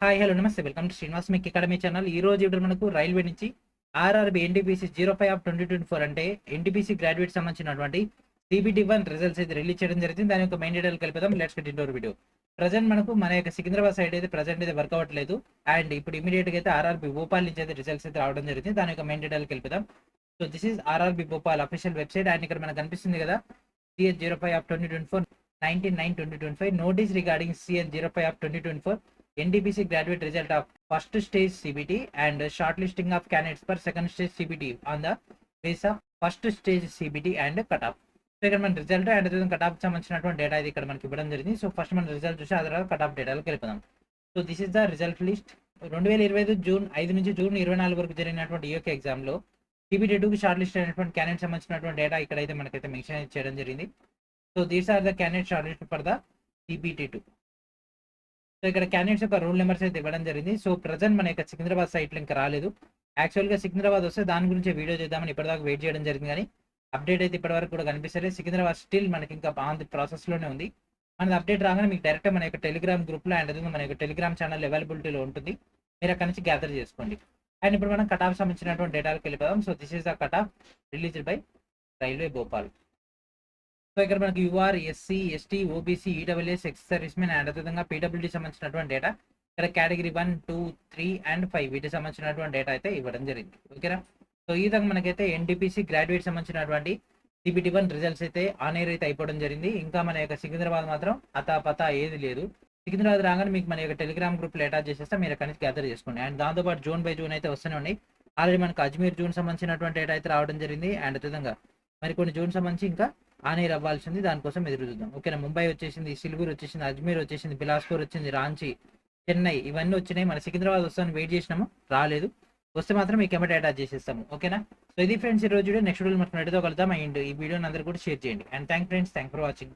Hi hello నమస్తే welcome to Srinivas మీకు academy channel. ఈ రోజు ఇప్పుడు మనకు రైల్వే నుంచి ఆర్ఆర్బి ఎన్టీపీసీ 05 ఆఫ్ 2024 అంటే ఎన్టీపీసీ గ్రాడ్యుయేట్ సంబంధించినటువంటి CBT1 రిజల్ట్స్ అయితే రిలీజ్ చేయడం జరిగింది. దాని యొక్క మెయిన్ డీటెయిల్ కలిపిద్దాం. Let's get into video. Present మనకు మన యొక్క సికింద్రాబాద్ సైడ్ అయితే ప్రజెంట్ అయితే వర్క్ అవ్వట్లేదు. అండ్ ఇప్పుడు ఇమీడియట్ గా అయితే ఆర్ఆర్బి భోపాల్ నుంచి అయితే రిజల్ట్స్ అయితే రావడం జరిగింది. దాని యొక్క మెయిన్ డీటెయిల్ కలిపిద్దాం. So this is RRB Bhopal official website. And ఇక్కడ మనకు కనిపిస్తుంది కదా CH05 of 2024 19/9/2025 notice regarding CH05 of 2024 NTPC graduate result of first stage CBT and shortlisting of candidates for second stage CBT on the basis of first stage CBT and cutoff. So ఇక్కడ మన result and cutoff సంబంధించినటువంటి data ఇది ఇక్కడ మనకి ఇవ్వడం జరిగింది. So first మన result చూసి ఆ తర్వాత కటాఫ్ డేటాలు కలిపదాం. So this is the result list. 2025 June 5 నుంచి జూన్ 24 వరకు జరిగినటువంటి ఈ యొక్క ఎగ్జామ్ లో CBT2కి షార్ట్ లిస్ట్ అయినటువంటి క్యాండిడేట్ సంబంధించినటువంటి డేటా ఇక్కడైతే మనకైతే మెన్షన్ చేయడం జరిగింది. So these are the candidate shortlist for the CBT2. So ఇక్కడ క్యాండిడేట్స్ యొక్క రోల్ నెంబర్స్ అయితే ఇవ్వడం జరిగింది. సో ప్రజెంట్ మన యొక్క సికింద్రాబాద్ సైట్లో ఇంకా రాలేదు. యాక్చువల్గా సికింద్రాబాద్ వస్తే దాని గురించి వీడియో చేద్దామని ఇప్పటిదాకా వెయిట్ చేయడం జరిగింది, కానీ అప్డేట్ అయితే ఇప్పటివరకు కూడా కనిపిస్తలేదు. సికింద్రాబాద్ స్టిల్ మనకి ఇంకా ఆన్ ది ప్రాసెస్లోనే ఉంది. మనది అప్డేట్ రాగానే మీకు డైరెక్ట్ మన యొక్క టెలిగ్రామ్ గ్రూప్లో అండ్ మన యొక్క టెలిగ్రామ్ ఛానల్ అవైలబిలిటీలో ఉంటుంది. మీరు అక్కడ నుంచి గ్యాదర్ చేసుకోండి. అండ్ ఇప్పుడు మనం కటాఫ్ సంబంధించినటువంటి డేటాలకు వెళ్ళిపోదాం. So this is the cutoff released by railway Bhopal. సో ఇక్కడ మనకి UR, SC, ST, OBC, EWS, ex servicemen and అదేవిధంగా పీడబ్ల్యూడీ సంబంధించినటువంటి డేటా ఇక్కడ కేటగిరీ 1, 2, 3 అండ్ 5 వీటికి సంబంధించినటువంటి డేటా అయితే ఇవ్వడం జరిగింది. ఓకేనా. సో ఈ విధంగా మనకైతే ఎన్టీపీసీ గ్రాడ్యుయేట్ సంబంధించినటువంటి CBT1 రిజల్ట్స్ అయితే ఆన్ ఎయిర్ అయితే అయిపోవడం జరిగింది. ఇంకా మన యొక్క సికింద్రాబాద్ మాత్రం అతాపతా ఏది లేదు. సికింద్రాబాద్ రాగానే మీకు మన యొక్క టెలిగ్రామ్ గ్రూప్లో అటాచ్ చేసేస్తే మీరు అక్కడి నుంచి గ్యాదర్ చేసుకోండి. అండ్ దాంతోపాటు జూన్ బై జూన్ అయితే వస్తూనే ఉన్నాయి. ఆల్రెడీ మనకు అజ్మీర్ జూన్ సంబంధించినటువంటి డేటా అయితే రావడం జరిగింది. అండ్ అదేవిధంగా మరి కొన్ని జూన్ సంబంధించి ఇంకా ఆన్ ఎయిర్ అవ్వాల్సింది, దానికోసం ఎదురు చూద్దాం. ఓకేనా. ముంబై వచ్చేసింది, సిలిగురు వచ్చేసింది, అజ్మీర్ వచ్చేసింది, బిలాస్పూర్ వచ్చింది, రాంచీ, చెన్నై ఇవన్నీ వచ్చినాయి. మన సికింద్రాబాద్ వస్తామని వెయిట్ చేసినాము, రాలేదు. వస్తే మాత్రం మీకు ఎమ్మటే అటాచ్ చేసేస్తాము. ఓకేనా. సో ఇది ఫ్రెండ్స్ ఈ రోజు నెక్స్ట్ వీడియో మనం కలుద్దాం. అండ్ ఈ వీడియోని అందరూ కూడా షేర్ చేయండి. And thank for watching.